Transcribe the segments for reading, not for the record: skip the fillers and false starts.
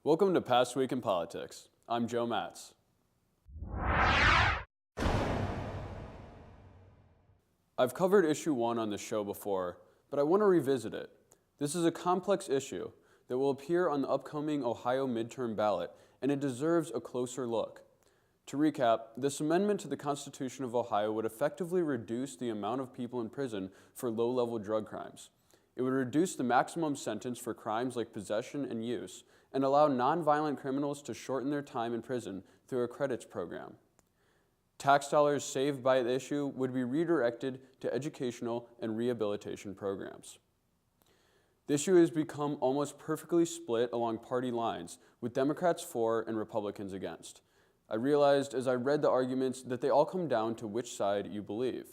Welcome to Past Week in Politics. I'm Joe Matz. I've covered issue 1 on the show before, but I want to revisit it. This is a complex issue that will appear on the upcoming Ohio midterm ballot, and it deserves a closer look. To recap, this amendment to the Constitution of Ohio would effectively reduce the amount of people in prison for low-level drug crimes. It would reduce the maximum sentence for crimes like possession and use, and allow nonviolent criminals to shorten their time in prison through a credits program. Tax dollars saved by the issue would be redirected to educational and rehabilitation programs. The issue has become almost perfectly split along party lines, with Democrats for and Republicans against. I realized as I read the arguments that they all come down to which side you believe.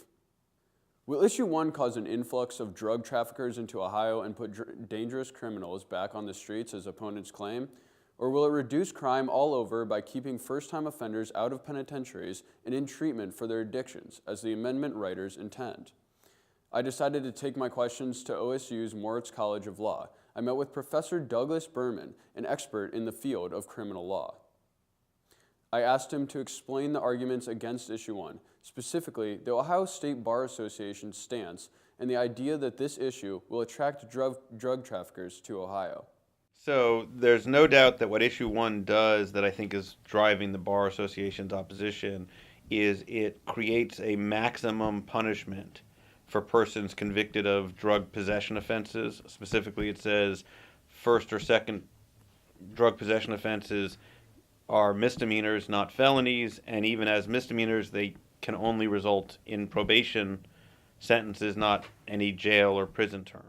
Will issue 1 cause an influx of drug traffickers into Ohio and put dangerous criminals back on the streets as opponents claim? Or will it reduce crime all over by keeping first-time offenders out of penitentiaries and in treatment for their addictions, as the amendment writers intend? I decided to take my questions to OSU's Moritz College of Law. I met with Professor Douglas Berman, an expert in the field of criminal law. I asked him to explain the arguments against issue 1, specifically the Ohio State Bar Association's stance and the idea that this issue will attract drug traffickers to Ohio. So there's no doubt that what issue 1 does that I think is driving the Bar Association's opposition is it creates a maximum punishment for persons convicted of drug possession offenses. Specifically, it says first or second drug possession offenses are misdemeanors, not felonies, and even as misdemeanors, they can only result in probation sentences, not any jail or prison term.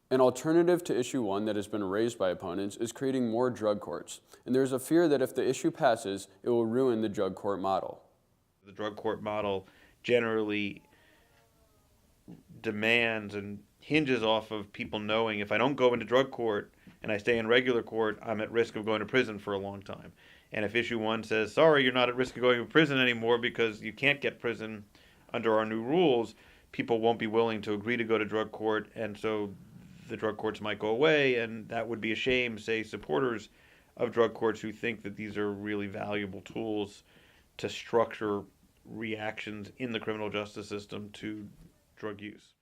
An alternative to issue 1 that has been raised by opponents is creating more drug courts, and there's a fear that if the issue passes, it will ruin the drug court model. The drug court model generally demands and hinges off of people knowing if I don't go into drug court and I stay in regular court, I'm at risk of going to prison for a long time. And if issue 1 says, sorry, you're not at risk of going to prison anymore because you can't get prison under our new rules, people won't be willing to agree to go to drug court, and so the drug courts might go away, and that would be a shame, say, supporters of drug courts who think that these are really valuable tools to structure reactions in the criminal justice system to drug use.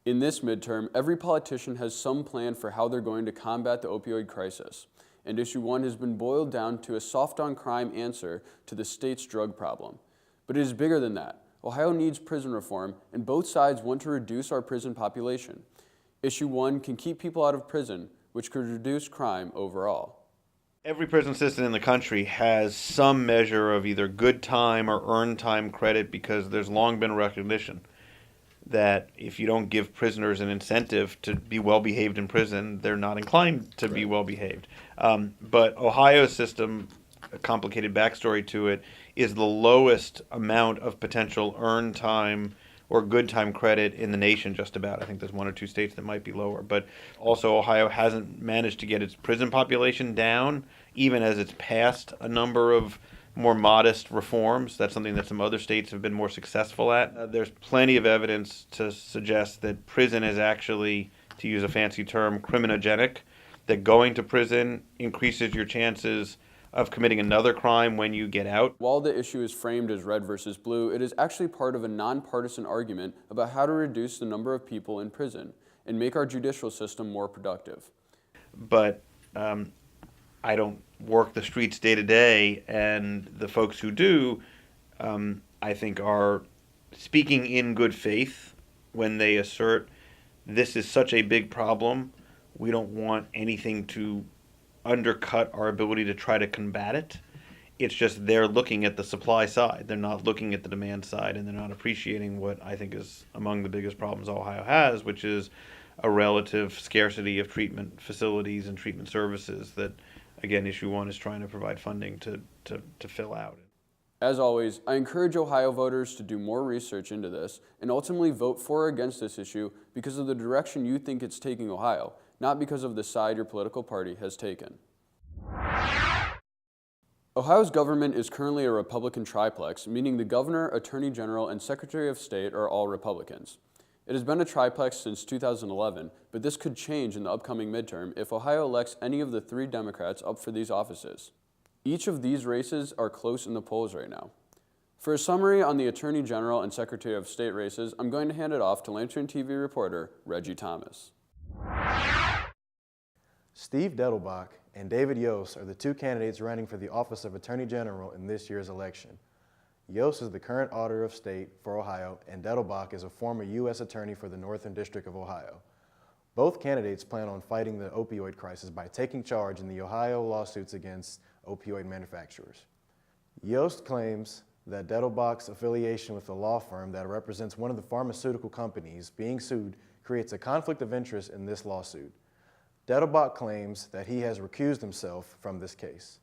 In this midterm, every politician has some plan for how they're going to combat the opioid crisis, and issue 1 has been boiled down to a soft-on-crime answer to the state's drug problem. But it is bigger than that. Ohio needs prison reform, and both sides want to reduce our prison population. Issue 1 can keep people out of prison, which could reduce crime overall. Every prison system in the country has some measure of either good time or earned time credit because there's long been recognition that if you don't give prisoners an incentive to be well-behaved in prison, they're not inclined to be well-behaved. But Ohio's system, a complicated backstory to it, is the lowest amount of potential earned time or good time credit in the nation, just about. I think there's 1 or 2 states that might be lower. But also Ohio hasn't managed to get its prison population down, even as it's passed a number of more modest reforms. That's something that some other states have been more successful at. There's plenty of evidence to suggest that prison is actually, to use a fancy term, criminogenic, that going to prison increases your chances of committing another crime when you get out. While the issue is framed as red versus blue, it is actually part of a nonpartisan argument about how to reduce the number of people in prison and make our judicial system more productive. But I don't work the streets day to day, and the folks who do, I think, are speaking in good faith when they assert this is such a big problem, we don't want anything to undercut our ability to try to combat it. It's just they're looking at the supply side. They're not looking at the demand side, and they're not appreciating what I think is among the biggest problems Ohio has, which is a relative scarcity of treatment facilities and treatment services that, again, issue 1 is trying to provide funding to fill out. As always, I encourage Ohio voters to do more research into this and ultimately vote for or against this issue because of the direction you think it's taking Ohio, not because of the side your political party has taken. Ohio's government is currently a Republican triplex, meaning the governor, attorney general, and secretary of state are all Republicans. It has been a triplex since 2011, but this could change in the upcoming midterm if Ohio elects any of the 3 Democrats up for these offices. Each of these races are close in the polls right now. For a summary on the Attorney General and Secretary of State races, I'm going to hand it off to Lantern TV reporter Reggie Thomas. Steve Dettelbach and David Yost are the 2 candidates running for the office of Attorney General in this year's election. Yost is the current Auditor of State for Ohio, and Dettelbach is a former U.S. Attorney for the Northern District of Ohio. Both candidates plan on fighting the opioid crisis by taking charge in the Ohio lawsuits against opioid manufacturers. Yost claims that Dettelbach's affiliation with a law firm that represents one of the pharmaceutical companies being sued creates a conflict of interest in this lawsuit. Dettelbach claims that he has recused himself from this case.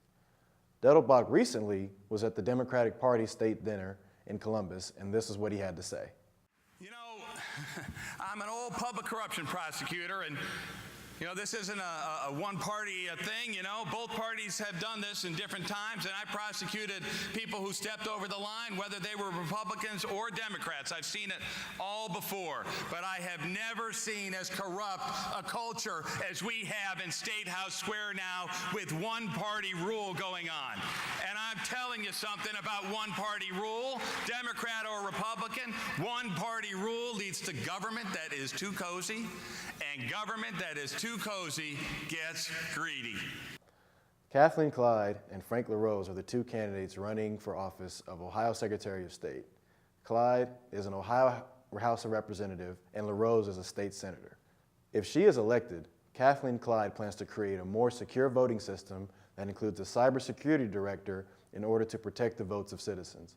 Dettelbach recently was at the Democratic Party state dinner in Columbus, and this is what he had to say. You know, I'm an old public corruption prosecutor, and this isn't a one-party thing, Both parties have done this in different times, and I prosecuted people who stepped over the line, whether they were Republicans or Democrats. I've seen it all before, but I have never seen as corrupt a culture as we have in State House Square now with one-party rule going on. And I'm telling you something about one-party rule, Democrat or Republican, one-party rule leads to government that is too cozy, and government that is too cozy gets greedy. Kathleen Clyde and Frank LaRose are the 2 candidates running for office of Ohio Secretary of State. Clyde is an Ohio House of Representative, and LaRose is a state senator. If she is elected, Kathleen Clyde plans to create a more secure voting system that includes a cybersecurity director in order to protect the votes of citizens.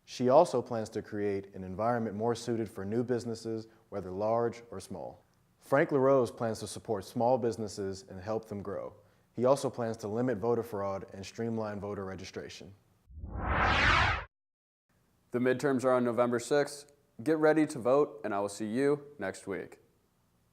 She also plans to create an environment more suited for new businesses, whether large or small. Frank LaRose plans to support small businesses and help them grow. He also plans to limit voter fraud and streamline voter registration. The midterms are on November 6th. Get ready to vote, and I will see you next week.